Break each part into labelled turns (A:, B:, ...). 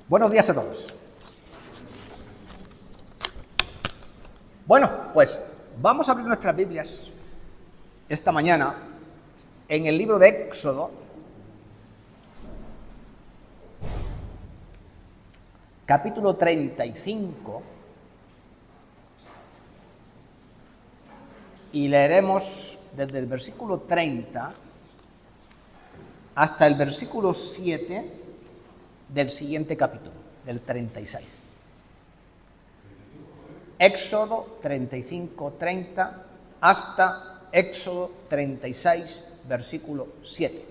A: Buenos días a todos. Bueno, pues vamos a abrir nuestras Biblias esta mañana en el libro de Éxodo, capítulo 35, y leeremos desde el versículo 30 hasta el versículo 7 del siguiente capítulo, del 36. Éxodo 35, 30 hasta Éxodo 36, versículo 7.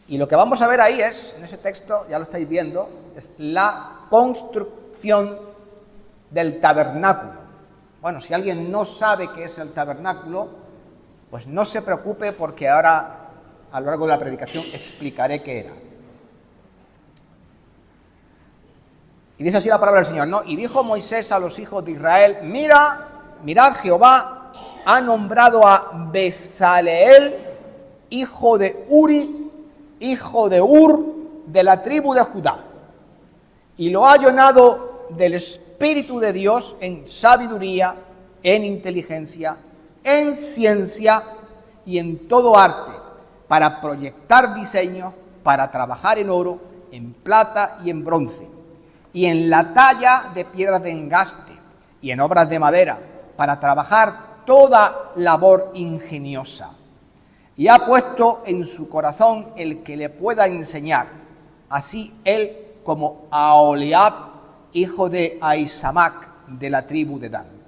A: Y lo que vamos a ver ahí es, en ese texto, ya lo estáis viendo, es la construcción del tabernáculo. Bueno, si alguien no sabe qué es el tabernáculo, pues no se preocupe, porque ahora, a lo largo de la predicación, explicaré qué era. Y dice así la palabra del Señor, ¿no? Y dijo Moisés a los hijos de Israel: mirad, Jehová ha nombrado a Bezaleel, hijo de Uri, hijo de Ur, de la tribu de Judá, y lo ha llenado del Espíritu de Dios en sabiduría, en inteligencia, en ciencia y en todo arte, para proyectar diseños, para trabajar en oro, en plata y en bronce, y en la talla de piedras de engaste, y en obras de madera, para trabajar toda labor ingeniosa. Y ha puesto en su corazón el que le pueda enseñar, así él como Aholiab, hijo de Ahisamac, de la tribu de Dan.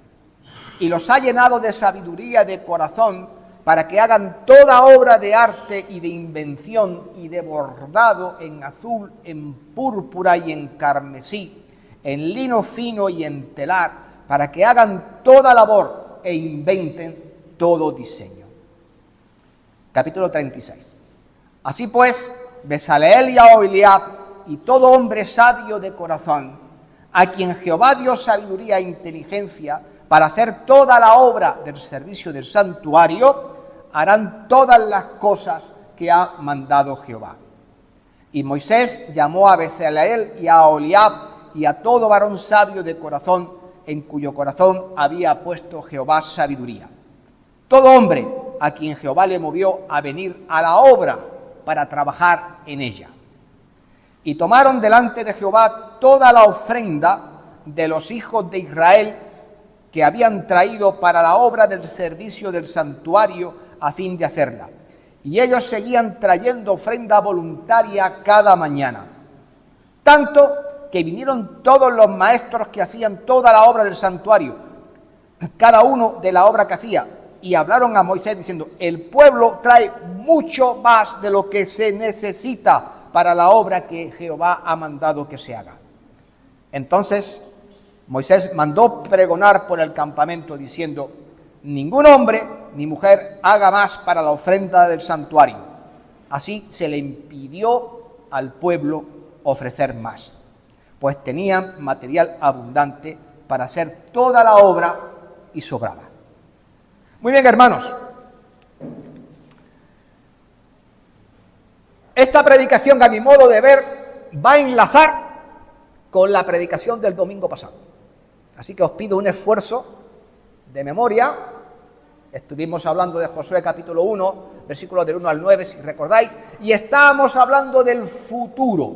A: Y los ha llenado de sabiduría de corazón, para que hagan toda obra de arte y de invención y de bordado en azul, en púrpura y en carmesí, en lino fino y en telar, para que hagan toda labor e inventen todo diseño. Capítulo 36. Así pues, Bezaleel y Aholiab y todo hombre sabio de corazón, a quien Jehová dio sabiduría e inteligencia para hacer toda la obra del servicio del santuario, harán todas las cosas que ha mandado Jehová. Y Moisés llamó a Bezaleel y a Aholiab y a todo varón sabio de corazón, en cuyo corazón había puesto Jehová sabiduría. Todo hombre a quien Jehová le movió a venir a la obra para trabajar en ella. Y tomaron delante de Jehová toda la ofrenda de los hijos de Israel que habían traído para la obra del servicio del santuario a fin de hacerla. Y ellos seguían trayendo ofrenda voluntaria cada mañana. Tanto que vinieron todos los maestros que hacían toda la obra del santuario, cada uno de la obra que hacía, y hablaron a Moisés diciendo: el pueblo trae mucho más de lo que se necesita para la obra que Jehová ha mandado que se haga. Entonces Moisés mandó pregonar por el campamento diciendo: ningún hombre ni mujer haga más para la ofrenda del santuario. Así se le impidió al pueblo ofrecer más, pues tenían material abundante para hacer toda la obra y sobraba. Muy bien, hermanos. Esta predicación, a mi modo de ver, va a enlazar con la predicación del domingo pasado. Así que os pido un esfuerzo de memoria. Estuvimos hablando de Josué capítulo 1, versículos del 1 al 9, si recordáis, y estábamos hablando del futuro.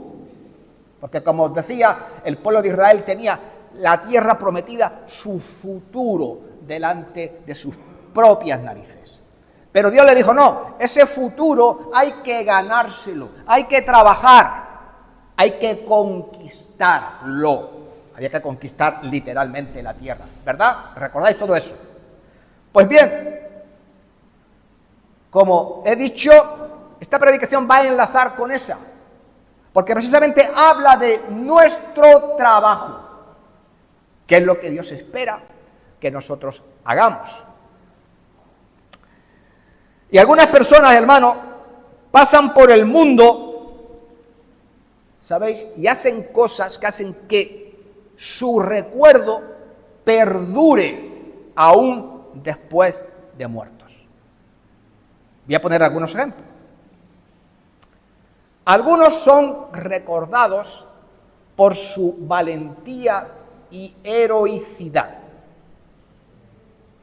A: Porque, como os decía, el pueblo de Israel tenía la tierra prometida, su futuro, delante de sus propias narices. Pero Dios le dijo: no, ese futuro hay que ganárselo, hay que trabajar, hay que conquistarlo. Había que conquistar literalmente la tierra, ¿verdad? ¿Recordáis todo eso? Pues bien, como he dicho, esta predicación va a enlazar con esa, porque precisamente habla de nuestro trabajo, que es lo que Dios espera que nosotros hagamos. Y algunas personas, hermanos, pasan por el mundo, ¿sabéis? Y hacen cosas que hacen que su recuerdo perdure aún después de muertos. Voy a poner algunos ejemplos. Algunos son recordados por su valentía y heroicidad.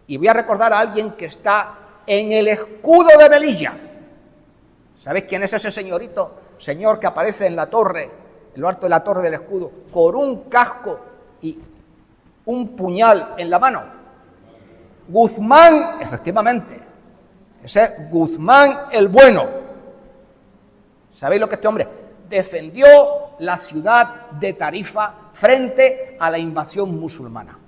A: Y voy a recordar a alguien que está en el escudo de Melilla. ¿Sabéis quién es ese señor que aparece en la torre, en lo alto de la torre del escudo, con un casco y un puñal en la mano? Guzmán, efectivamente. Ese es Guzmán el Bueno. ¿Sabéis lo que este hombre defendió la ciudad de Tarifa frente a la invasión musulmana?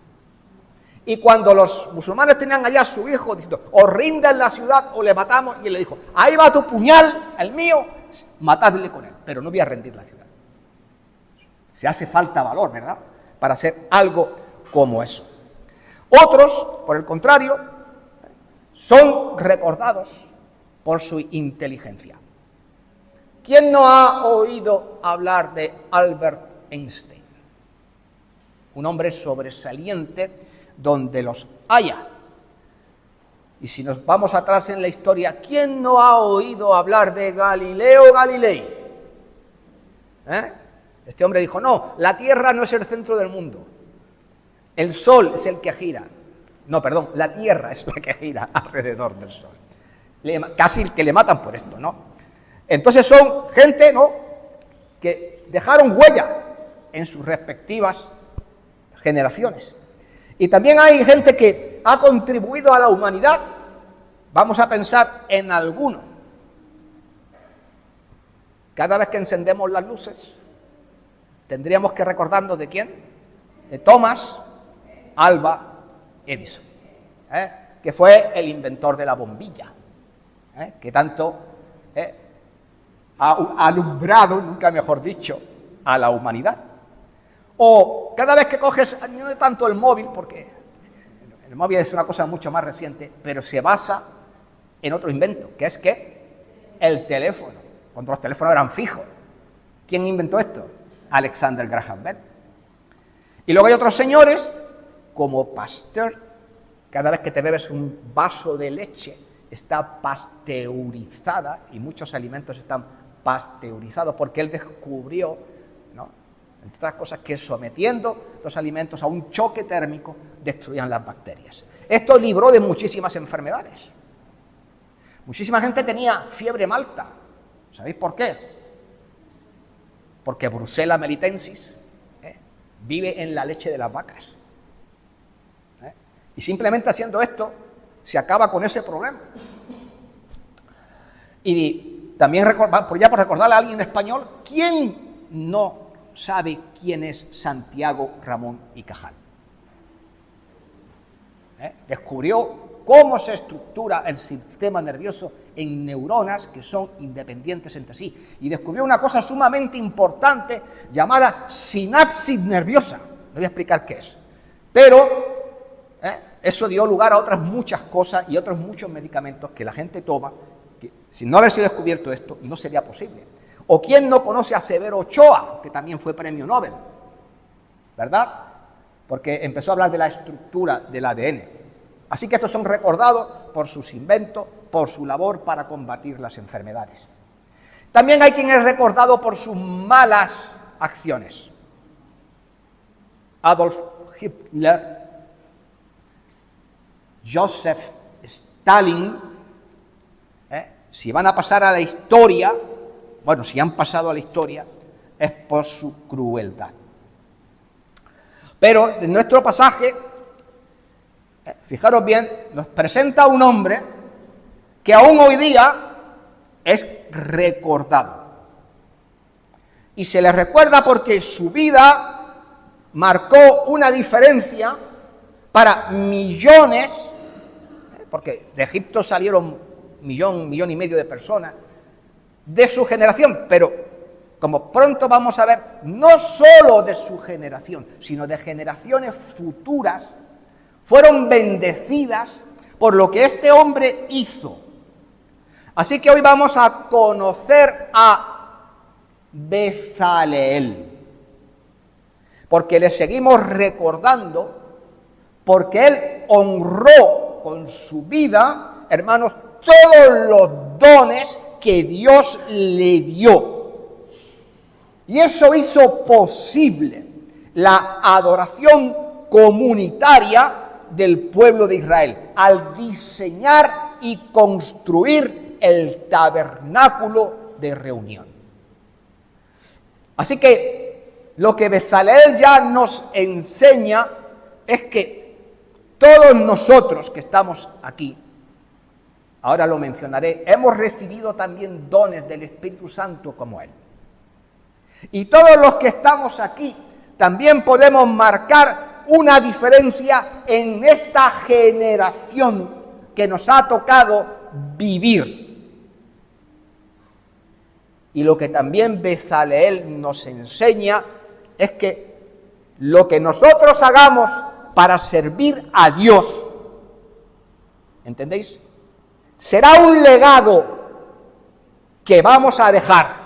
A: Y cuando los musulmanes tenían allá a su hijo diciendo, os rindan la ciudad o le matamos, y él le dijo, ahí va tu puñal, el mío, matadle con él, pero no voy a rendir la ciudad. Se hace falta valor, ¿verdad?, para hacer algo como eso. Otros, por el contrario, son recordados por su inteligencia. ¿Quién no ha oído hablar de Albert Einstein? Un hombre sobresaliente donde los haya. Y si nos vamos atrás en la historia, ¿quién no ha oído hablar de Galileo Galilei? Este hombre dijo, no, la Tierra no es el centro del mundo. El Sol es el que gira. No, perdón, la Tierra es la que gira alrededor del Sol. Casi que le matan por esto, ¿no? Entonces son gente, ¿no?, que dejaron huella en sus respectivas generaciones. Y también hay gente que ha contribuido a la humanidad. Vamos a pensar en alguno. Cada vez que encendemos las luces, tendríamos que recordarnos de quién, de Thomas Alva Edison, que fue el inventor de la bombilla, que tanto ha alumbrado, nunca mejor dicho, a la humanidad. O cada vez que coges, no tanto el móvil, porque el móvil es una cosa mucho más reciente, pero se basa en otro invento, que es el teléfono, cuando los teléfonos eran fijos. ¿Quién inventó esto? Alexander Graham Bell. Y luego hay otros señores, como Pasteur. Cada vez que te bebes un vaso de leche, está pasteurizada, y muchos alimentos están pasteurizados, porque él descubrió, ¿no?, entre otras cosas, que sometiendo los alimentos a un choque térmico destruían las bacterias. Esto libró de muchísimas enfermedades. Muchísima gente tenía fiebre malta. ¿Sabéis por qué? Porque Brucella melitensis vive en la leche de las vacas. Y simplemente haciendo esto se acaba con ese problema. Y también, por recordarle a alguien español, ¿quién no sabe quién es Santiago Ramón y Cajal? Descubrió cómo se estructura el sistema nervioso en neuronas que son independientes entre sí. Y descubrió una cosa sumamente importante llamada sinapsis nerviosa. No voy a explicar qué es. Pero eso dio lugar a otras muchas cosas y otros muchos medicamentos que la gente toma, que si no hubiese descubierto esto, no sería posible. ¿O quién no conoce a Severo Ochoa, que también fue premio Nobel? ¿Verdad? Porque empezó a hablar de la estructura del ADN. Así que estos son recordados por sus inventos, por su labor para combatir las enfermedades. También hay quien es recordado por sus malas acciones. Adolf Hitler, Joseph Stalin, si van a pasar a la historia, bueno, si han pasado a la historia, es por su crueldad. Pero en nuestro pasaje, fijaros bien, nos presenta un hombre que aún hoy día es recordado. Y se le recuerda porque su vida marcó una diferencia para millones, porque de Egipto salieron millón y medio de personas de su generación, pero como pronto vamos a ver, no solo de su generación, sino de generaciones futuras, fueron bendecidas por lo que este hombre hizo. Así que hoy vamos a conocer a Bezaleel, porque le seguimos recordando, porque él honró con su vida, hermanos, todos los dones que Dios le dio. Y eso hizo posible la adoración comunitaria del pueblo de Israel, al diseñar y construir el tabernáculo de reunión. Así que lo que Bezaleel ya nos enseña es que todos nosotros que estamos aquí, ahora lo mencionaré, hemos recibido también dones del Espíritu Santo como él. Y todos los que estamos aquí también podemos marcar una diferencia en esta generación que nos ha tocado vivir. Y lo que también Bezaleel nos enseña es que lo que nosotros hagamos para servir a Dios, ¿entendéis?, será un legado que vamos a dejar.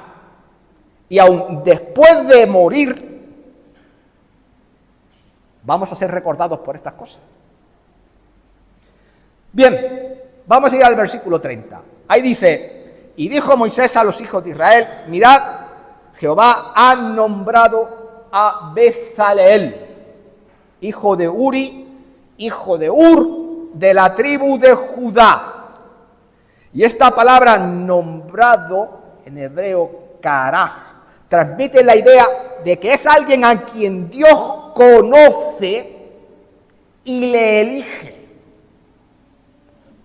A: Y aun después de morir, vamos a ser recordados por estas cosas. Bien, vamos a ir al versículo 30. Ahí dice: y dijo Moisés a los hijos de Israel, mirad, Jehová ha nombrado a Bezaleel, hijo de Uri, hijo de Ur, de la tribu de Judá. Y esta palabra nombrado, en hebreo karaj, transmite la idea de que es alguien a quien Dios conoce y le elige.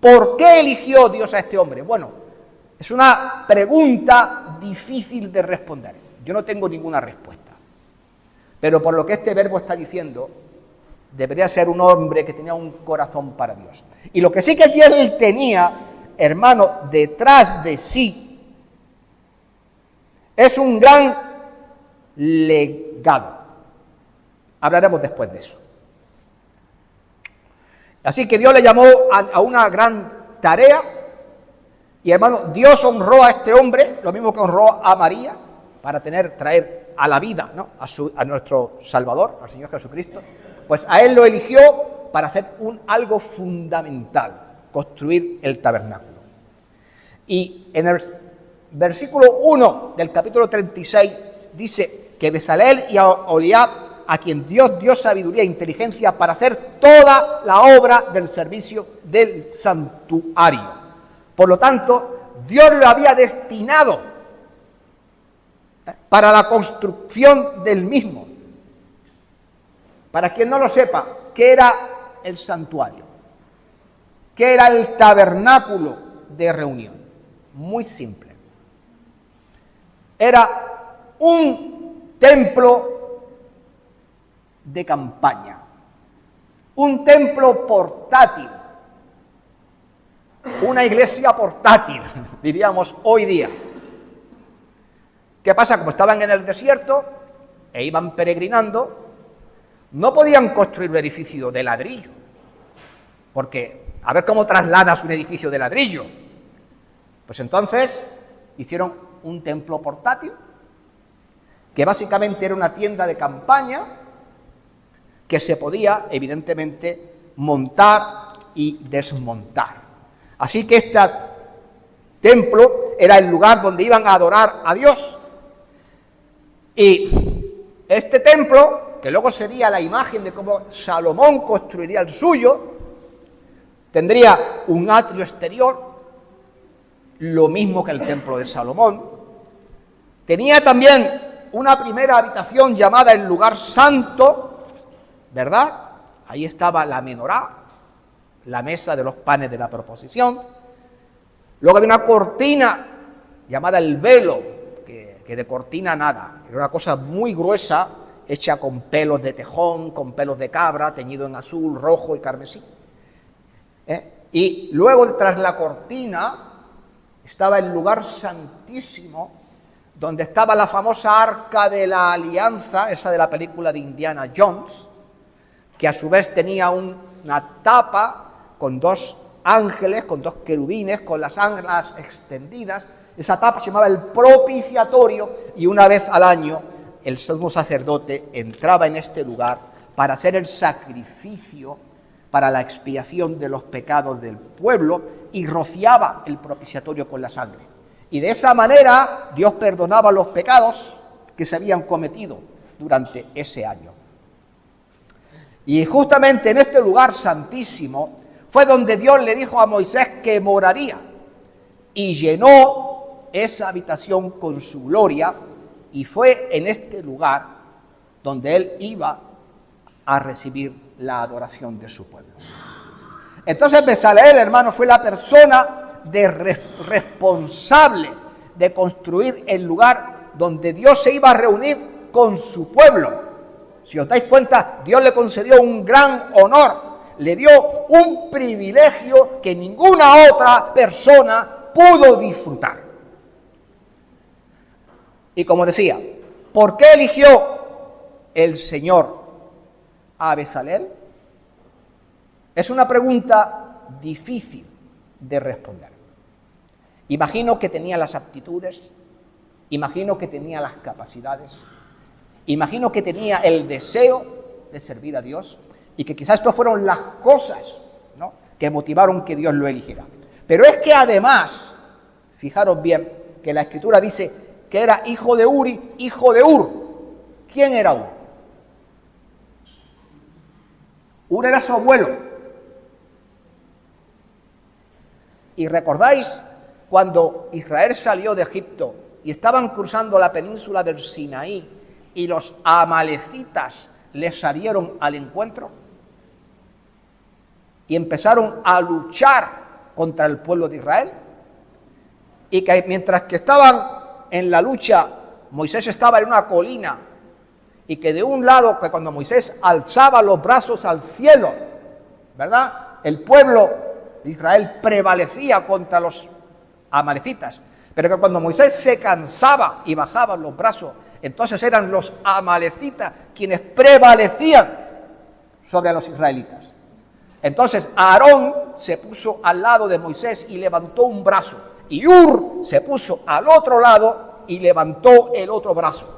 A: ¿Por qué eligió Dios a este hombre? Bueno, es una pregunta difícil de responder. Yo no tengo ninguna respuesta. Pero por lo que este verbo está diciendo, debería ser un hombre que tenía un corazón para Dios. Y lo que sí que él tenía, hermano, detrás de sí, es un gran legado. Hablaremos después de eso. Así que Dios le llamó a una gran tarea. Y hermano, Dios honró a este hombre, lo mismo que honró a María, para traer a la vida, ¿no?, a nuestro Salvador, al Señor Jesucristo. Pues a él lo eligió para hacer algo fundamental, construir el tabernáculo. Y en el versículo 1 del capítulo 36 dice que Bezaleel y Aholiab, a quien Dios dio sabiduría e inteligencia para hacer toda la obra del servicio del santuario. Por lo tanto, Dios lo había destinado para la construcción del mismo. Para quien no lo sepa, ¿qué era el santuario? ¿Qué era el tabernáculo de reunión? Muy simple. Era un templo de campaña, un templo portátil, una iglesia portátil, diríamos hoy día. ¿Qué pasa? Como estaban en el desierto e iban peregrinando, no podían construir un edificio de ladrillo, porque a ver cómo trasladas un edificio de ladrillo. Pues entonces hicieron un templo portátil, que básicamente era una tienda de campaña, que se podía, evidentemente, montar y desmontar. Así que este templo era el lugar donde iban a adorar a Dios. Y este templo, que luego sería la imagen de cómo Salomón construiría el suyo, tendría un atrio exterior, lo mismo que el templo de Salomón. Tenía también una primera habitación llamada el lugar santo, ¿verdad? Ahí estaba la menorá, la mesa de los panes de la proposición. Luego había una cortina llamada el velo, que de cortina nada, era una cosa muy gruesa, hecha con pelos de tejón, con pelos de cabra, teñido en azul, rojo y carmesí. Y luego, tras la cortina, estaba el lugar santísimo, donde estaba la famosa Arca de la Alianza, esa de la película de Indiana Jones, que a su vez tenía una tapa con dos ángeles, con dos querubines, con las alas extendidas. Esa tapa se llamaba el propiciatorio, y una vez al año el sumo sacerdote entraba en este lugar para hacer el sacrificio para la expiación de los pecados del pueblo y rociaba el propiciatorio con la sangre. Y de esa manera Dios perdonaba los pecados que se habían cometido durante ese año. Y justamente en este lugar santísimo fue donde Dios le dijo a Moisés que moraría y llenó esa habitación con su gloria, y fue en este lugar donde él iba a recibir la adoración de su pueblo. Entonces Bezaleel, hermano, fue la persona responsable de construir el lugar donde Dios se iba a reunir con su pueblo. Si os dais cuenta, Dios le concedió un gran honor, le dio un privilegio que ninguna otra persona pudo disfrutar. Y como decía, ¿por qué eligió el Señor a Bezaleel? Es una pregunta difícil de responder. Imagino que tenía las aptitudes, imagino que tenía las capacidades, imagino que tenía el deseo de servir a Dios, y que quizás estas fueron las cosas, ¿no?, que motivaron que Dios lo eligiera. Pero es que además, fijaros bien, que la Escritura dice que era hijo de Uri, hijo de Ur. ¿Quién era Ur? Ur era su abuelo. ¿Y recordáis cuando Israel salió de Egipto y estaban cruzando la península del Sinaí y los amalecitas les salieron al encuentro y empezaron a luchar contra el pueblo de Israel? Y que mientras que estaban en la lucha, Moisés estaba en una colina, y que de un lado, que cuando Moisés alzaba los brazos al cielo, ¿verdad?, el pueblo de Israel prevalecía contra los amalecitas, pero que cuando Moisés se cansaba y bajaba los brazos, entonces eran los amalecitas quienes prevalecían sobre los israelitas. Entonces Aarón se puso al lado de Moisés y levantó un brazo, y Ur se puso al otro lado y levantó el otro brazo.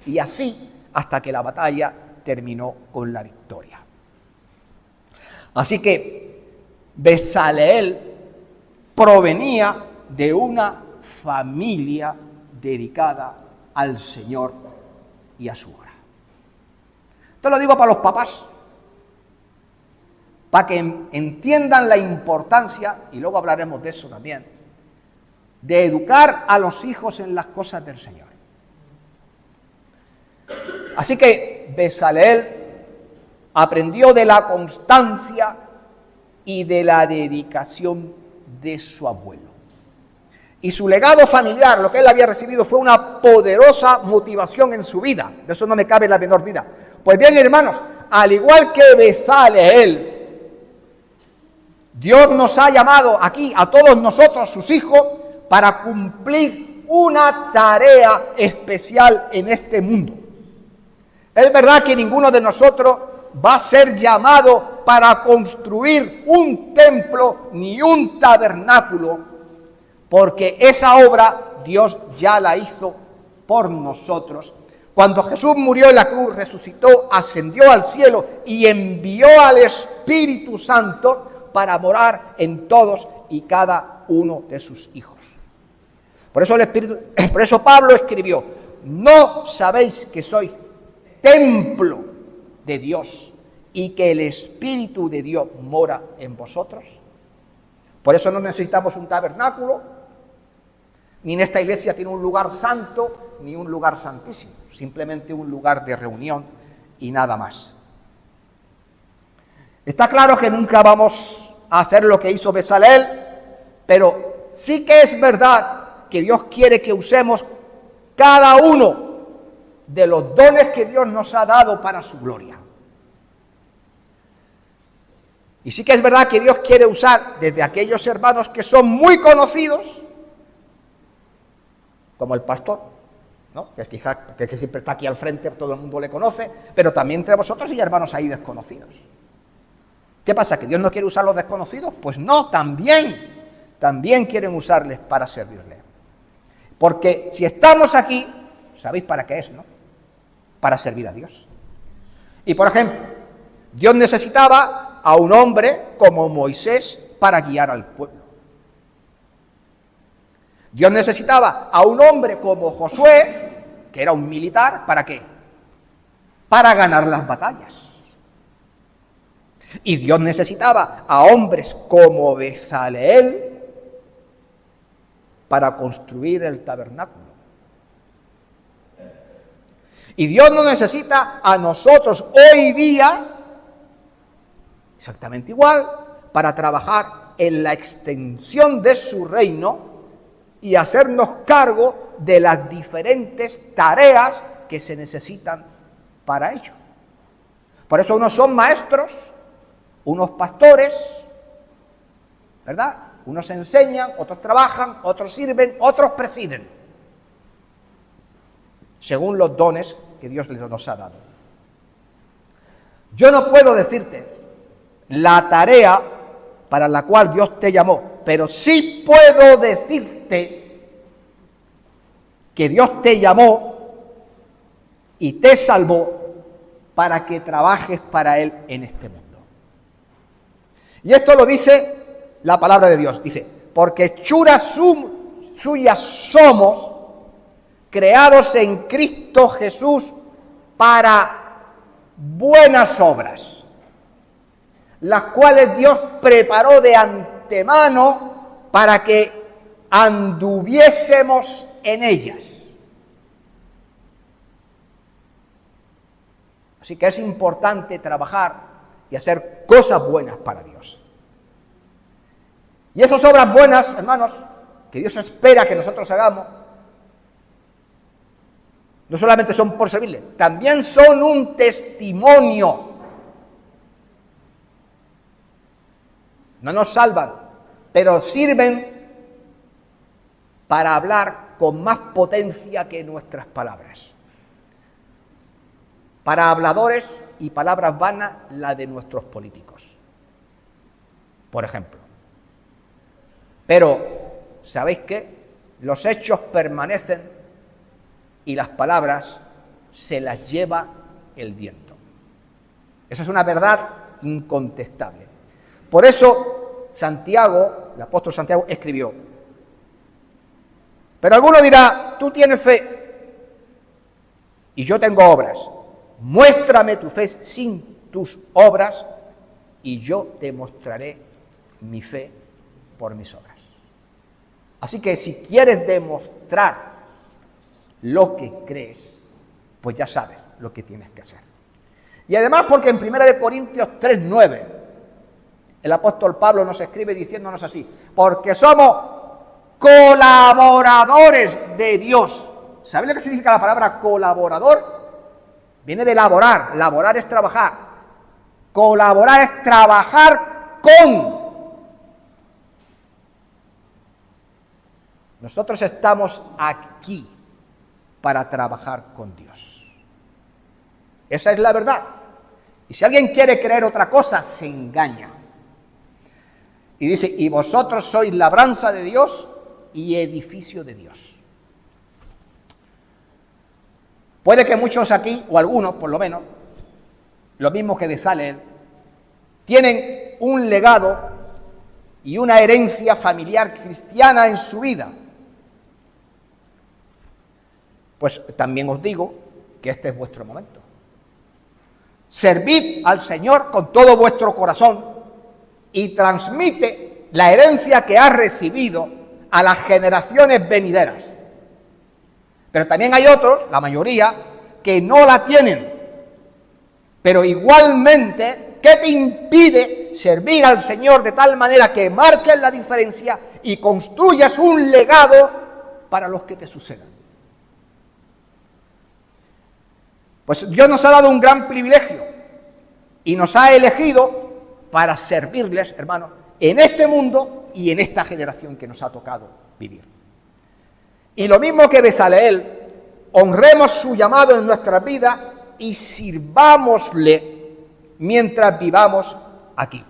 A: Y así hasta que la batalla terminó con la victoria. Así que Bezaleel provenía de una familia dedicada al Señor y a su obra. Esto lo digo para los papás, para que entiendan la importancia, y luego hablaremos de eso también, de educar a los hijos en las cosas del Señor. Así que Bezaleel aprendió de la constancia y de la dedicación de su abuelo. Y su legado familiar, lo que él había recibido, fue una poderosa motivación en su vida. De eso no me cabe la menor duda. Pues bien, hermanos, al igual que Bezaleel, Dios nos ha llamado aquí a todos nosotros, sus hijos, para cumplir una tarea especial en este mundo. Es verdad que ninguno de nosotros va a ser llamado para construir un templo ni un tabernáculo, porque esa obra Dios ya la hizo por nosotros. Cuando Jesús murió en la cruz, resucitó, ascendió al cielo y envió al Espíritu Santo para morar en todos y cada uno de sus hijos. Por eso Pablo escribió: ¿no sabéis que sois templo de Dios y que el Espíritu de Dios mora en vosotros? Por eso no necesitamos un tabernáculo, ni en esta iglesia tiene un lugar santo, ni un lugar santísimo, simplemente un lugar de reunión y nada más. Está claro que nunca vamos a hacer lo que hizo Bezaleel, pero sí que es verdad que Dios quiere que usemos cada uno de los dones que Dios nos ha dado para su gloria. Y sí que es verdad que Dios quiere usar desde aquellos hermanos que son muy conocidos, como el pastor, ¿no?, que quizás que siempre está aquí al frente, todo el mundo le conoce, pero también entre vosotros hay hermanos ahí desconocidos. ¿Qué pasa? ¿Que Dios no quiere usar a los desconocidos? Pues no, también quieren usarles para servirle. Porque si estamos aquí, ¿sabéis para qué es, no? Para servir a Dios. Y por ejemplo, Dios necesitaba a un hombre como Moisés para guiar al pueblo. Dios necesitaba a un hombre como Josué, que era un militar, ¿para qué? Para ganar las batallas. Y Dios necesitaba a hombres como Bezaleel para construir el tabernáculo. Y Dios nos necesita a nosotros hoy día, exactamente igual, para trabajar en la extensión de su reino y hacernos cargo de las diferentes tareas que se necesitan para ello. Por eso unos son maestros, unos pastores, ¿verdad? Unos enseñan, otros trabajan, otros sirven, otros presiden, según los dones que Dios nos ha dado. Yo no puedo decirte la tarea para la cual Dios te llamó, pero sí puedo decirte que Dios te llamó y te salvó para que trabajes para Él en este mundo. Y esto lo dice la palabra de Dios. Dice, porque hechuras suyas somos, creados en Cristo Jesús para buenas obras, las cuales Dios preparó de antemano para que anduviésemos en ellas. Así que es importante trabajar y hacer cosas buenas para Dios. Y esas obras buenas, hermanos, que Dios espera que nosotros hagamos, no solamente son por servirle, también son un testimonio. No nos salvan, pero sirven para hablar con más potencia que nuestras palabras. Para habladores y palabras vanas, la de nuestros políticos, por ejemplo. Pero, ¿sabéis qué? Los hechos permanecen y las palabras se las lleva el viento. Esa es una verdad incontestable. Por eso Santiago, el apóstol Santiago, escribió. Pero alguno dirá, tú tienes fe y yo tengo obras. Muéstrame tu fe sin tus obras y yo te mostraré mi fe por mis obras. Así que si quieres demostrar lo que crees, pues ya sabes lo que tienes que hacer. Y además porque en 1 Corintios 3:9 el apóstol Pablo nos escribe diciéndonos así, porque somos colaboradores de Dios. ¿Sabéis lo que significa la palabra colaborador? Viene de laborar, laborar es trabajar, colaborar es trabajar con. Nosotros estamos aquí para trabajar con Dios. Esa es la verdad. Y si alguien quiere creer otra cosa, se engaña. Y dice, y vosotros sois labranza de Dios y edificio de Dios. Puede que muchos aquí, o algunos por lo menos, lo mismo que Bezaleel, tienen un legado y una herencia familiar cristiana en su vida. Pues también os digo que este es vuestro momento. Servid al Señor con todo vuestro corazón y transmite la herencia que has recibido a las generaciones venideras. Pero también hay otros, la mayoría, que no la tienen. Pero igualmente, ¿qué te impide servir al Señor de tal manera que marques la diferencia y construyas un legado para los que te sucedan? Pues Dios nos ha dado un gran privilegio y nos ha elegido para servirles, hermanos, en este mundo y en esta generación que nos ha tocado vivir. Y lo mismo que Bezaleel, honremos su llamado en nuestras vidas y sirvámosle mientras vivamos aquí.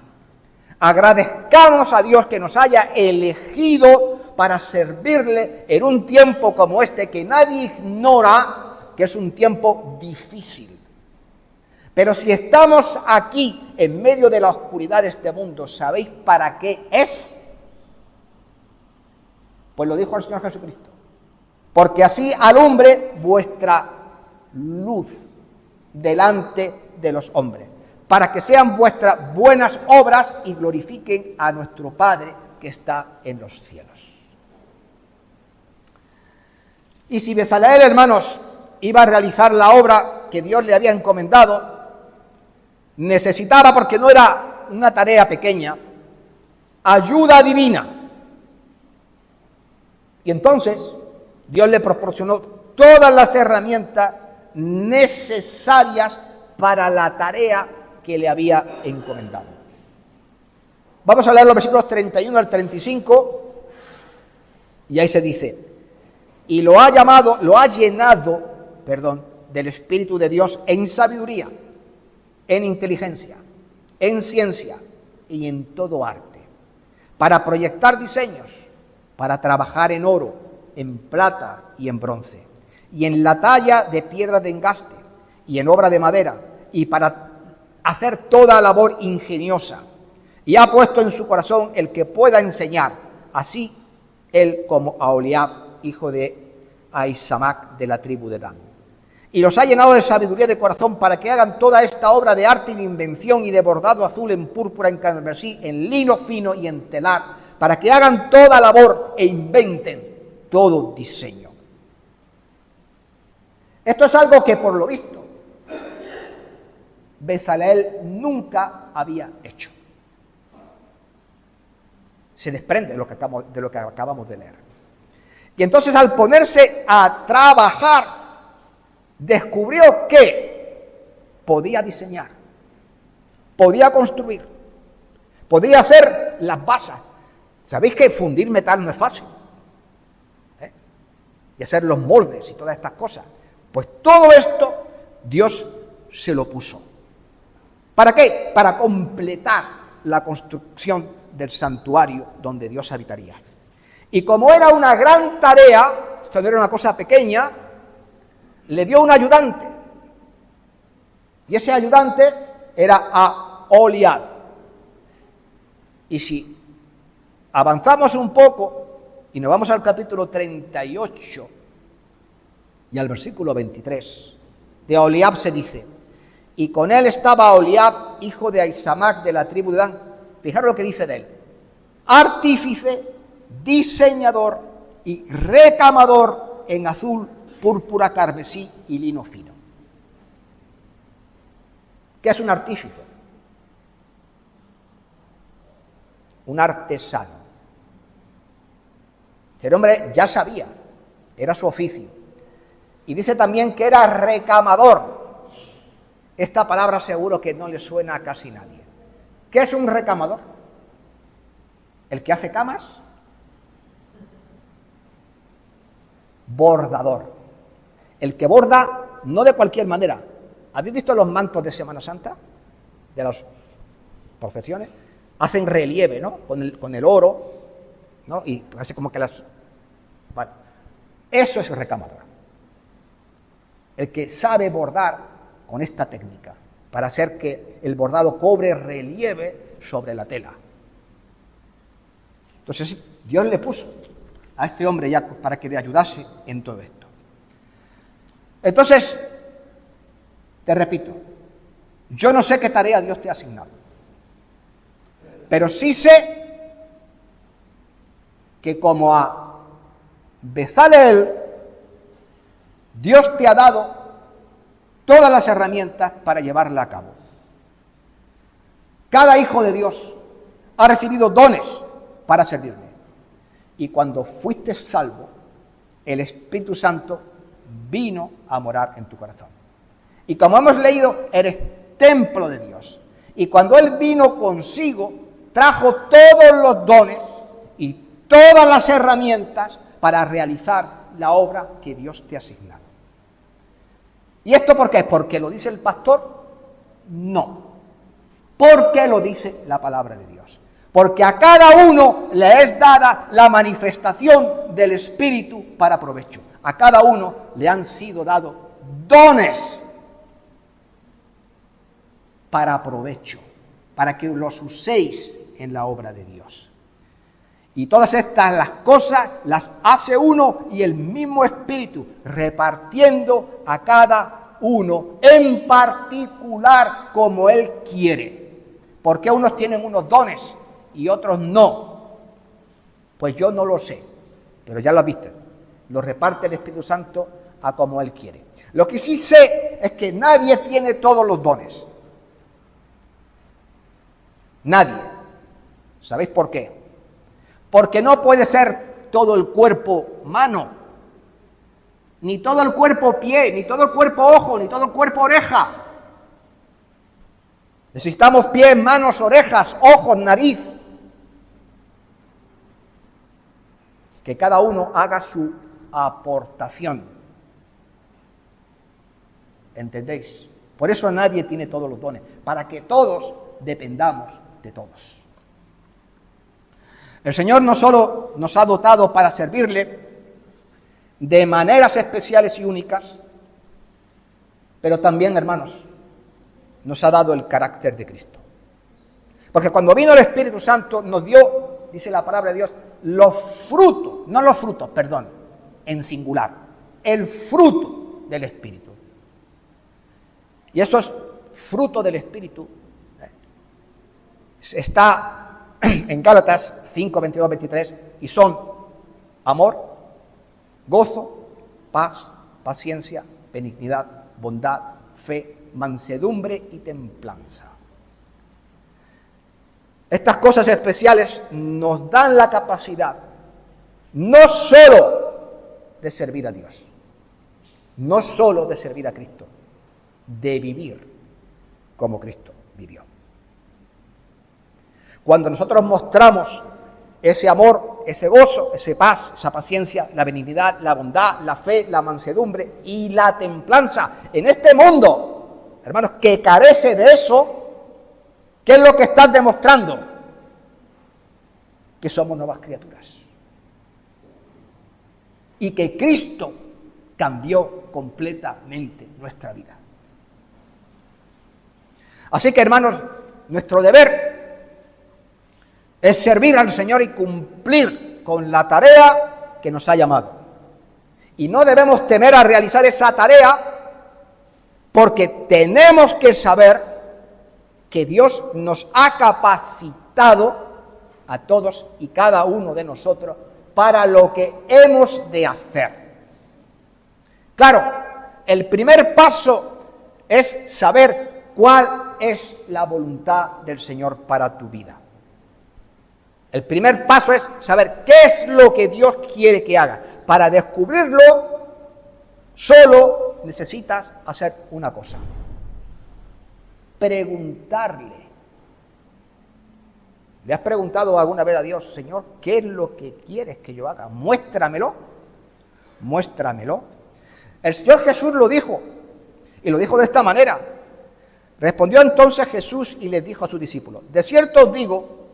A: Agradezcamos a Dios que nos haya elegido para servirle en un tiempo como este que nadie ignora que es un tiempo difícil. Pero si estamos aquí en medio de la oscuridad de este mundo, ¿sabéis para qué es? Pues lo dijo el Señor Jesucristo. Porque así alumbre vuestra luz delante de los hombres, para que sean vuestras buenas obras y glorifiquen a nuestro Padre que está en los cielos. Y si Bezaleel, hermanos, iba a realizar la obra que Dios le había encomendado, necesitaba, porque no era una tarea pequeña, ayuda divina. Y entonces Dios le proporcionó todas las herramientas necesarias para la tarea que le había encomendado. Vamos a leer los versículos 31 al 35, y ahí se dice: y lo ha llenado del Espíritu de Dios en sabiduría, en inteligencia, en ciencia y en todo arte, para proyectar diseños, para trabajar en oro, en plata y en bronce, y en la talla de piedra de engaste, y en obra de madera, y para hacer toda labor ingeniosa. Y ha puesto en su corazón el que pueda enseñar, así él como Aholiab, hijo de Ahisamac, de la tribu de Dan. Y los ha llenado de sabiduría de corazón para que hagan toda esta obra de arte y de invención y de bordado azul, en púrpura, en carmesí, en lino fino y en telar, para que hagan toda labor e inventen todo diseño. Esto es algo que, por lo visto, Bezaleel nunca había hecho. Se desprende de lo que acabamos de leer. Y entonces, al ponerse a trabajar, descubrió que podía diseñar, podía construir, podía hacer las basas. ¿Sabéis que fundir metal no es fácil? Y hacer los moldes y todas estas cosas. Pues todo esto Dios se lo puso. ¿Para qué? Para completar la construcción del santuario donde Dios habitaría. Y como era una gran tarea, esto no era una cosa pequeña, le dio un ayudante. Y ese ayudante era Aholiab. Y si avanzamos un poco y nos vamos al capítulo 38 y al versículo 23, de Aholiab se dice: y con él estaba Aholiab, hijo de Ahisamac, de la tribu de Dan. Fijaros lo que dice de él: artífice, diseñador y recamador en azul, púrpura, carmesí y lino fino. ¿Qué es un artífice? Un artesano. Este hombre ya sabía, era su oficio. Y dice también que era recamador. Esta palabra seguro que no le suena a casi nadie. ¿Qué es un recamador? ¿El que hace camas? Bordador. El que borda no de cualquier manera. ¿Habéis visto los mantos de Semana Santa? De las procesiones. Hacen relieve, ¿no? Con el oro, ¿no? Y hace como que las... Vale. Eso es el recamador. El que sabe bordar con esta técnica, para hacer que el bordado cobre relieve sobre la tela. Entonces Dios le puso a este hombre ya para que le ayudase en todo esto. Entonces, te repito, yo no sé qué tarea Dios te ha asignado, pero sí sé que como a Bezaleel, Dios te ha dado todas las herramientas para llevarla a cabo. Cada hijo de Dios ha recibido dones para servirle. Y cuando fuiste salvo, el Espíritu Santo vino a morar en tu corazón. Y como hemos leído, eres templo de Dios. Y cuando Él vino consigo, trajo todos los dones y todas las herramientas para realizar la obra que Dios te ha asignado. ¿Y esto por qué? ¿Porque lo dice el pastor? No. Porque lo dice la palabra de Dios. Porque a cada uno le es dada la manifestación del Espíritu para provecho. A cada uno le han sido dados dones. para provecho, para que los uséis en la obra de Dios. Y todas estas las cosas las hace uno y el mismo Espíritu, repartiendo a cada uno en particular como Él quiere. Porque unos tienen unos dones y otros no. Pues yo no lo sé, pero ya lo viste. Lo reparte el Espíritu Santo a como Él quiere. Lo que sí sé es que nadie tiene todos los dones. Nadie. ¿Sabéis por qué? Porque no puede ser todo el cuerpo mano, ni todo el cuerpo pie, ni todo el cuerpo ojo, ni todo el cuerpo oreja. Necesitamos pies, manos, orejas, ojos, nariz. Que cada uno haga su aportación. ¿Entendéis? Por eso nadie tiene todos los dones, para que todos dependamos de todos. El Señor no solo nos ha dotado para servirle de maneras especiales y únicas, pero también, hermanos, nos ha dado el carácter de Cristo. Porque cuando vino el Espíritu Santo nos dio, dice la palabra de Dios, en singular, el fruto del Espíritu. Y estos frutos del Espíritu está en Gálatas 5, 22, 23, y son amor, gozo, paz, paciencia, benignidad, bondad, fe, mansedumbre y templanza. Estas cosas especiales nos dan la capacidad no solo de servir a Dios, no solo de servir a Cristo, de vivir como Cristo vivió. Cuando nosotros mostramos ese amor, ese gozo, esa paz, esa paciencia, la benignidad, la bondad, la fe, la mansedumbre y la templanza en este mundo, hermanos, que carece de eso, ¿qué es lo que están demostrando? Que somos nuevas criaturas. Y que Cristo cambió completamente nuestra vida. Así que, hermanos, nuestro deber es servir al Señor y cumplir con la tarea que nos ha llamado. Y no debemos temer a realizar esa tarea porque tenemos que saber que Dios nos ha capacitado a todos y cada uno de nosotros para lo que hemos de hacer. Claro, el primer paso es saber cuál es la voluntad del Señor para tu vida. El primer paso es saber qué es lo que Dios quiere que haga. Para descubrirlo, solo necesitas hacer una cosa: preguntarle. ¿Le has preguntado alguna vez a Dios, Señor, qué es lo que quieres que yo haga? Muéstramelo. Muéstramelo. El Señor Jesús lo dijo, y lo dijo de esta manera. Respondió entonces Jesús y les dijo a sus discípulos: de cierto os digo,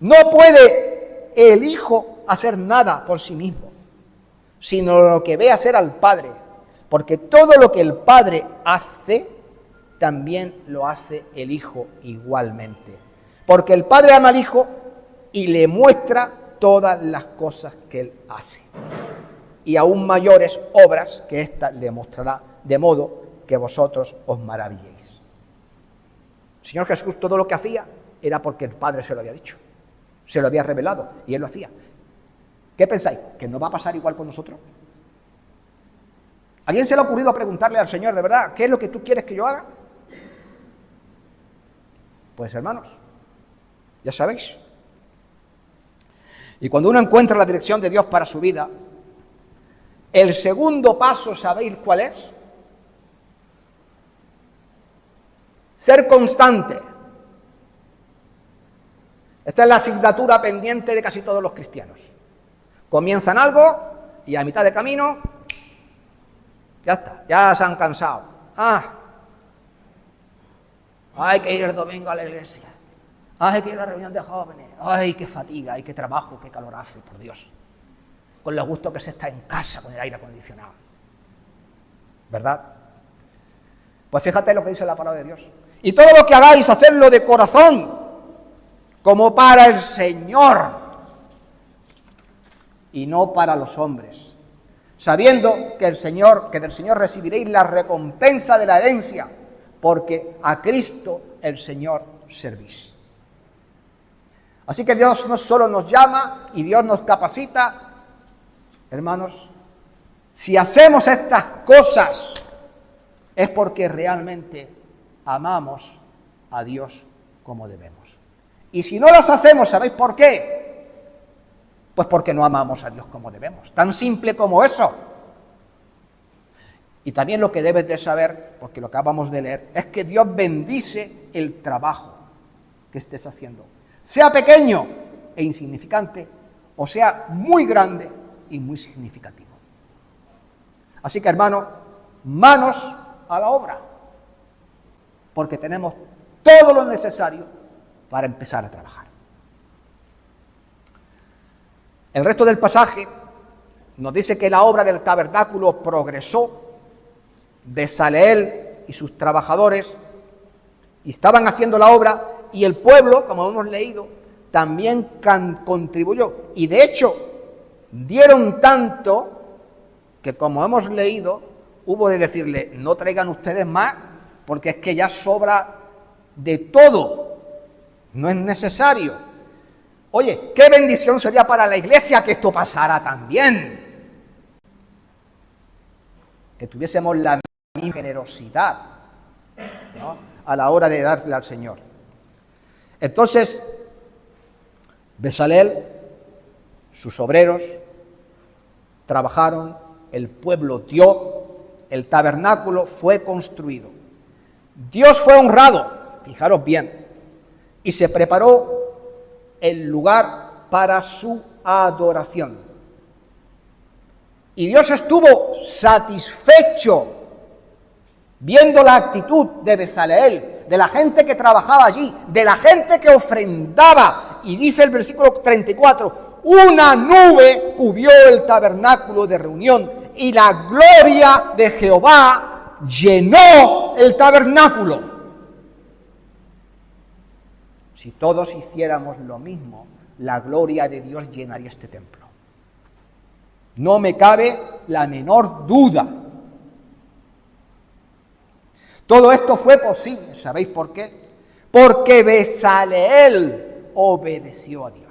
A: no puede el Hijo hacer nada por sí mismo, sino lo que ve hacer al Padre, porque todo lo que el Padre hace, también lo hace el Hijo igualmente. Porque el Padre ama al Hijo y le muestra todas las cosas que Él hace. Y aún mayores obras que ésta le mostrará, de modo que vosotros os maravilléis. El Señor Jesús todo lo que hacía era porque el Padre se lo había dicho. Se lo había revelado y Él lo hacía. ¿Qué pensáis? ¿Que no va a pasar igual con nosotros? ¿A alguien se le ha ocurrido preguntarle al Señor, de verdad, qué es lo que tú quieres que yo haga? Pues hermanos, ya sabéis. Y cuando uno encuentra la dirección de Dios para su vida, el segundo paso, ¿sabéis cuál es? Ser constante. Esta es la asignatura pendiente de casi todos los cristianos. Comienzan algo y a mitad de camino, ya está, ya se han cansado. Hay que ir el domingo a la iglesia. Hay que ir a la reunión de jóvenes. Ay, qué fatiga, ay, qué trabajo, qué calor hace, por Dios. Con lo gusto que se está en casa con el aire acondicionado. ¿Verdad? Pues fíjate lo que dice la palabra de Dios. Y todo lo que hagáis, hacedlo de corazón, como para el Señor, y no para los hombres, sabiendo que del Señor recibiréis la recompensa de la herencia, porque a Cristo el Señor servís. Así que Dios no solo nos llama y Dios nos capacita, hermanos, si hacemos estas cosas es porque realmente amamos a Dios como debemos. Y si no las hacemos, ¿sabéis por qué? Pues porque no amamos a Dios como debemos. Tan simple como eso. Y también lo que debes de saber, porque lo acabamos de leer, es que Dios bendice el trabajo que estés haciendo. Sea pequeño e insignificante, o sea muy grande y muy significativo. Así que, hermano, manos a la obra, porque tenemos todo lo necesario para empezar a trabajar. El resto del pasaje nos dice que la obra del tabernáculo progresó. Bezaleel y sus trabajadores estaban haciendo la obra y el pueblo, como hemos leído, también contribuyó. Y de hecho, dieron tanto que, como hemos leído, hubo de decirle, no traigan ustedes más, porque es que ya sobra de todo, no es necesario. Oye, qué bendición sería para la iglesia que esto pasara también. Que tuviésemos la misma generosidad, ¿no?, a la hora de darle al Señor. Entonces, Bezaleel, sus obreros, trabajaron, el pueblo dio, el tabernáculo fue construido. Dios fue honrado, fijaros bien, y se preparó el lugar para su adoración. Y Dios estuvo satisfecho viendo la actitud de Bezaleel, de la gente que trabajaba allí, de la gente que ofrendaba. Y dice el versículo 34, una nube cubrió el tabernáculo de reunión y la gloria de Jehová llenó el tabernáculo. Si todos hiciéramos lo mismo, la gloria de Dios llenaría este templo. No me cabe la menor duda. Todo esto fue posible, ¿sabéis por qué? Porque Bezaleel obedeció a Dios.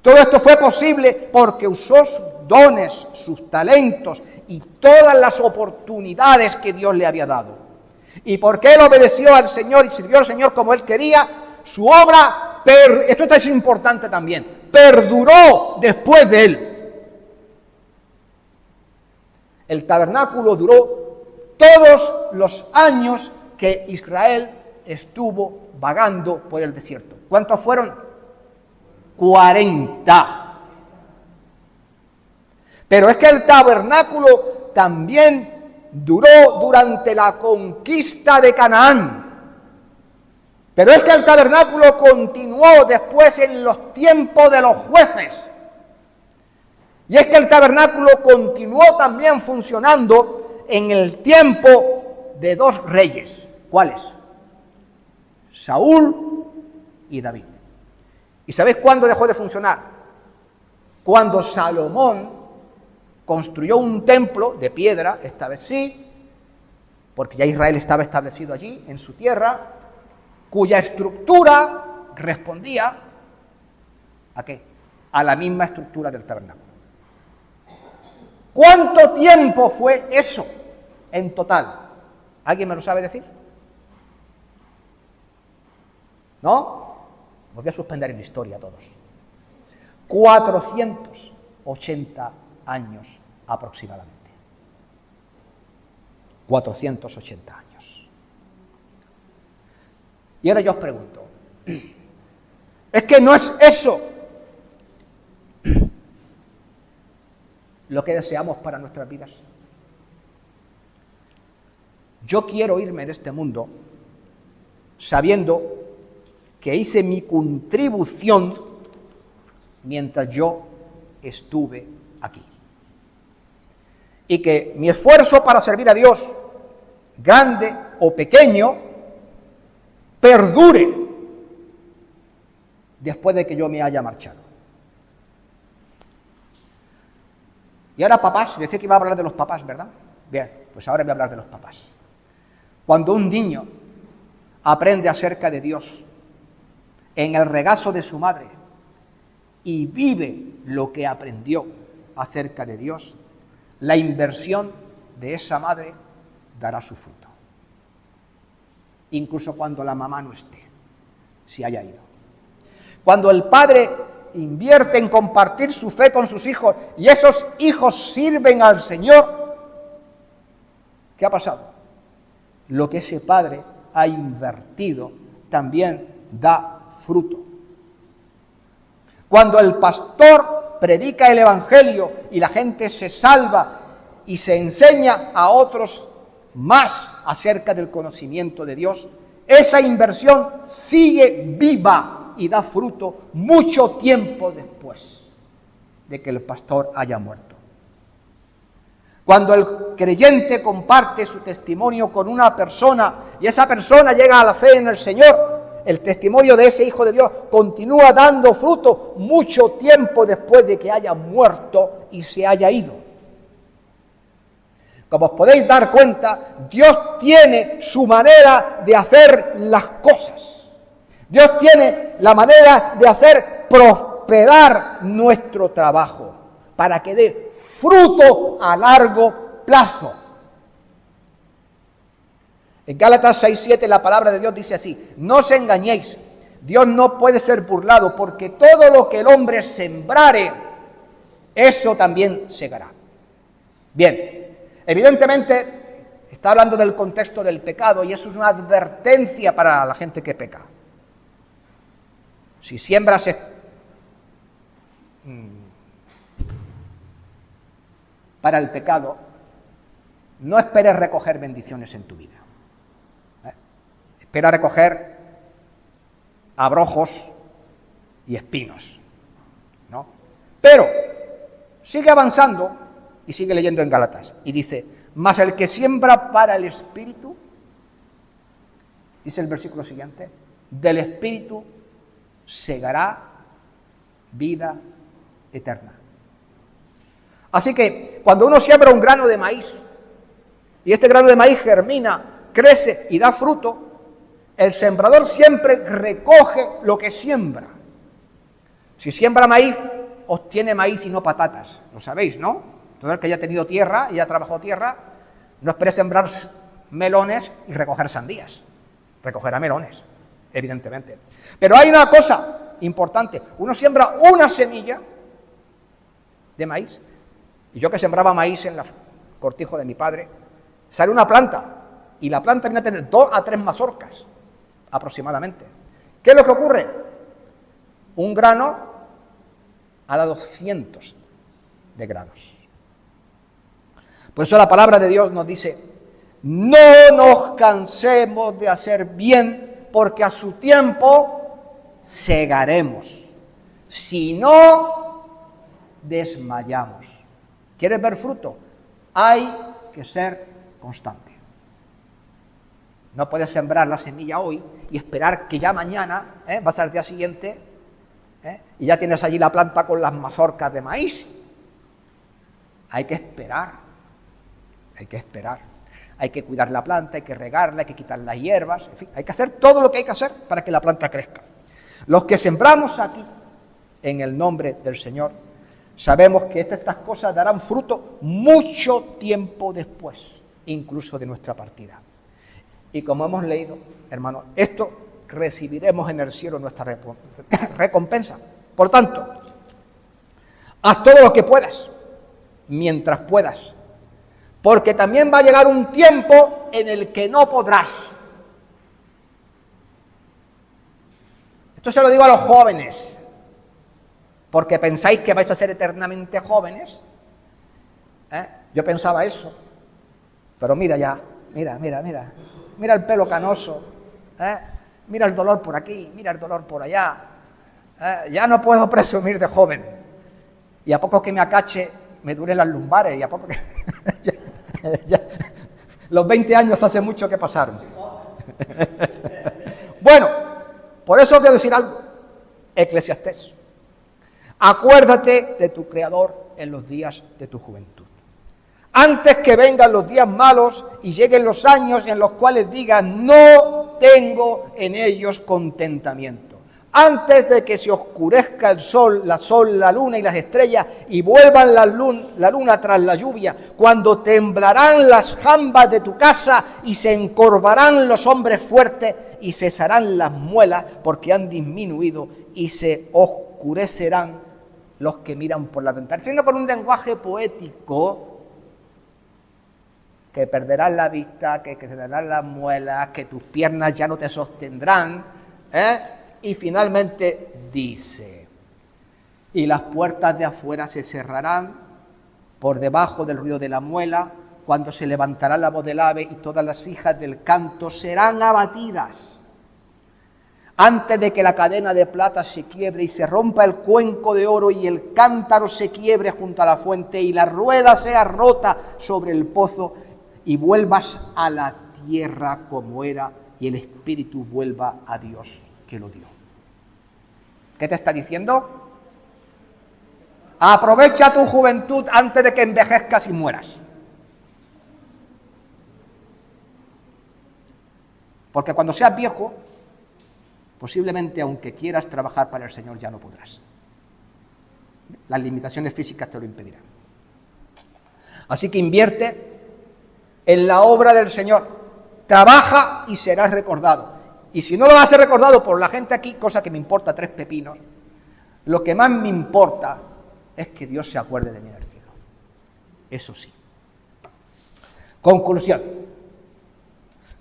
A: Todo esto fue posible porque usó sus dones, sus talentos y todas las oportunidades que Dios le había dado. Y porque él obedeció al Señor y sirvió al Señor como él quería, su obra, esto es importante también, perduró después de él. El tabernáculo duró todos los años que Israel estuvo vagando por el desierto. ¿Cuántos fueron? 40. Pero es que el tabernáculo también duró durante la conquista de Canaán. Pero es que el tabernáculo continuó después en los tiempos de los jueces. Y es que el tabernáculo continuó también funcionando en el tiempo de dos reyes. ¿Cuáles? Saúl y David. ¿Y sabéis cuándo dejó de funcionar? Cuando Salomón construyó un templo de piedra, esta vez sí, porque ya Israel estaba establecido allí, en su tierra, cuya estructura respondía ¿a qué? A la misma estructura del tabernáculo. ¿Cuánto tiempo fue eso en total? ¿Alguien me lo sabe decir? ¿No? Os voy a suspender en la historia a todos. 480 años aproximadamente. 480 años. Y ahora yo os pregunto, ¿es que no es eso lo que deseamos para nuestras vidas? Yo quiero irme de este mundo sabiendo que hice mi contribución mientras yo estuve aquí. Y que mi esfuerzo para servir a Dios, grande o pequeño, perdure después de que yo me haya marchado. Y ahora papás, decía que iba a hablar de los papás, ¿verdad? Bien, pues ahora voy a hablar de los papás. Cuando un niño aprende acerca de Dios en el regazo de su madre y vive lo que aprendió acerca de Dios, la inversión de esa madre dará su fruto. Incluso cuando la mamá no esté, si haya ido. Cuando el padre invierte en compartir su fe con sus hijos y esos hijos sirven al Señor, ¿qué ha pasado? Lo que ese padre ha invertido también da fruto. Cuando el pastor predica el Evangelio y la gente se salva y se enseña a otros más acerca del conocimiento de Dios, esa inversión sigue viva y da fruto mucho tiempo después de que el pastor haya muerto. Cuando el creyente comparte su testimonio con una persona y esa persona llega a la fe en el Señor, el testimonio de ese Hijo de Dios continúa dando fruto mucho tiempo después de que haya muerto y se haya ido. Como os podéis dar cuenta, Dios tiene su manera de hacer las cosas. Dios tiene la manera de hacer prosperar nuestro trabajo para que dé fruto a largo plazo. En Gálatas 6:7 la palabra de Dios dice así: no os engañéis, Dios no puede ser burlado, porque todo lo que el hombre sembrare, eso también segará. Bien, evidentemente está hablando del contexto del pecado y eso es una advertencia para la gente que peca. Si siembras para el pecado, no esperes recoger bendiciones en tu vida. Espera recoger abrojos y espinos, ¿no? Pero sigue avanzando y sigue leyendo en Gálatas y dice: mas el que siembra para el Espíritu, dice el versículo siguiente, del Espíritu segará vida eterna. Así que cuando uno siembra un grano de maíz y este grano de maíz germina, crece y da fruto, el sembrador siempre recoge lo que siembra. Si siembra maíz, obtiene maíz y no patatas. Lo sabéis, ¿no? Todo el que haya tenido tierra y haya trabajado tierra, no espere sembrar melones y recoger sandías. Recogerá melones, evidentemente. Pero hay una cosa importante. Uno siembra una semilla de maíz. Y yo que sembraba maíz en el cortijo de mi padre, sale una planta. Y la planta viene a tener 2 a 3 mazorcas, aproximadamente. ¿Qué es lo que ocurre? Un grano ha dado cientos de granos. Por eso la palabra de Dios nos dice: no nos cansemos de hacer bien, porque a su tiempo segaremos. Si no, desmayamos. ¿Quieres ver fruto? Hay que ser constante. No puedes sembrar la semilla hoy y esperar que ya mañana, va a ser el día siguiente, y ya tienes allí la planta con las mazorcas de maíz. Hay que esperar, hay que esperar. Hay que cuidar la planta, hay que regarla, hay que quitar las hierbas, en fin, hay que hacer todo lo que hay que hacer para que la planta crezca. Los que sembramos aquí, en el nombre del Señor, sabemos que estas cosas darán fruto mucho tiempo después, incluso de nuestra partida. Y como hemos leído, hermanos, esto recibiremos en el cielo nuestra recompensa. Por tanto, haz todo lo que puedas, mientras puedas, porque también va a llegar un tiempo en el que no podrás. Esto se lo digo a los jóvenes, porque pensáis que vais a ser eternamente jóvenes. Yo pensaba eso, pero mira ya, mira el pelo canoso, mira el dolor por aquí, mira el dolor por allá, ya no puedo presumir de joven, y a poco que me acache me duelen las lumbares, y a poco que ya, los 20 años hace mucho que pasaron. Bueno, por eso os voy a decir algo. Eclesiastés. Acuérdate de tu Creador en los días de tu juventud. Antes que vengan los días malos y lleguen los años en los cuales digas, no tengo en ellos contentamiento. Antes de que se oscurezca el sol, la luna y las estrellas y vuelvan la luna tras la lluvia, cuando temblarán las jambas de tu casa y se encorvarán los hombres fuertes y cesarán las muelas porque han disminuido y se oscurecerán los que miran por la ventana. Siendo por un lenguaje poético, que perderás la vista, que se darán las muelas, que tus piernas ya no te sostendrán, y finalmente dice, y las puertas de afuera se cerrarán por debajo del ruido de la muela, cuando se levantará la voz del ave y todas las hijas del canto serán abatidas. Antes de que la cadena de plata se quiebre y se rompa el cuenco de oro y el cántaro se quiebre junto a la fuente y la rueda sea rota sobre el pozo y vuelvas a la tierra como era y el espíritu vuelva a Dios que lo dio. ¿Qué te está diciendo? Aprovecha tu juventud antes de que envejezcas y mueras. Porque cuando seas viejo, posiblemente aunque quieras trabajar para el Señor ya no podrás. Las limitaciones físicas te lo impedirán. Así que invierte en la obra del Señor. Trabaja y serás recordado. Y si no lo vas a ser recordado por la gente aquí, cosa que me importa 3 pepinos, lo que más me importa es que Dios se acuerde de mí en el cielo. Eso sí. Conclusión.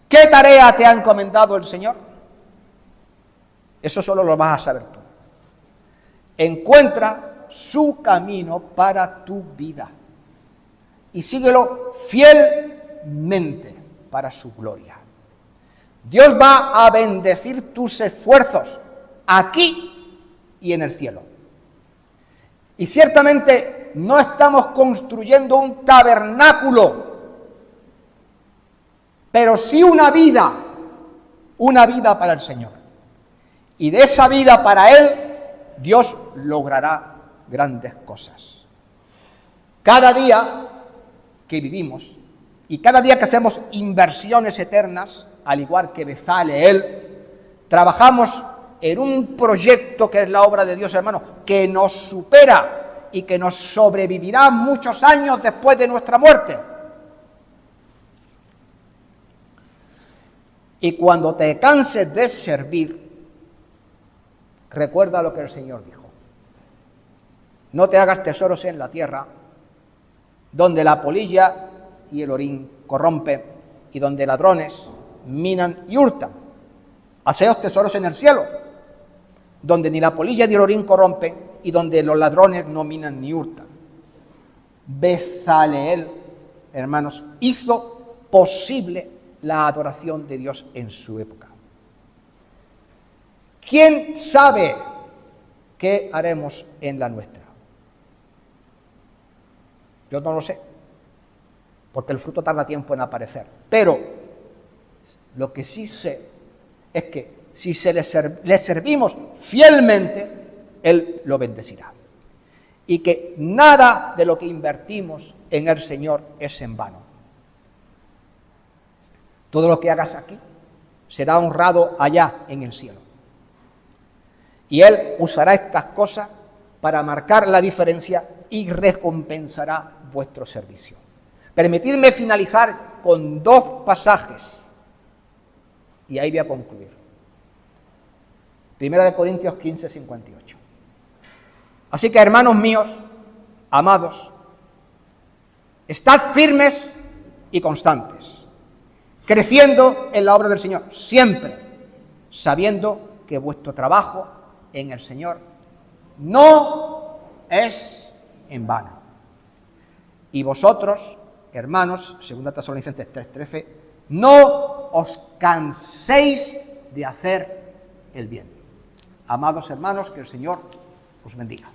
A: ¿Qué tarea te ha encomendado el Señor? Eso solo lo vas a saber tú. Encuentra su camino para tu vida y síguelo fielmente para su gloria. Dios va a bendecir tus esfuerzos aquí y en el cielo. Y ciertamente no estamos construyendo un tabernáculo, pero sí una vida para el Señor. Y de esa vida para Él, Dios logrará grandes cosas. Cada día que vivimos y cada día que hacemos inversiones eternas, al igual que Bezaleel, trabajamos en un proyecto que es la obra de Dios, hermano, que nos supera y que nos sobrevivirá muchos años después de nuestra muerte. Y cuando te canses de servir, recuerda lo que el Señor dijo. No te hagas tesoros en la tierra, donde la polilla y el orín corrompen, y donde ladrones minan y hurtan. Haceos tesoros en el cielo, donde ni la polilla ni el orín corrompen, y donde los ladrones no minan ni hurtan. Bezaleel, hermanos, hizo posible la adoración de Dios en su época. ¿Quién sabe qué haremos en la nuestra? Yo no lo sé, porque el fruto tarda tiempo en aparecer. Pero lo que sí sé es que si le servimos fielmente, Él lo bendecirá. Y que nada de lo que invertimos en el Señor es en vano. Todo lo que hagas aquí será honrado allá en el cielo. Y Él usará estas cosas para marcar la diferencia y recompensará vuestro servicio. Permitidme finalizar con 2 pasajes. Y ahí voy a concluir. 1 Corintios 15, 58. Así que, hermanos míos, amados, estad firmes y constantes, creciendo en la obra del Señor, siempre sabiendo que vuestro trabajo en el Señor no es en vano. Y vosotros, hermanos, 2 Tesalonicenses 3:13, no os canséis de hacer el bien. Amados hermanos, que el Señor os bendiga.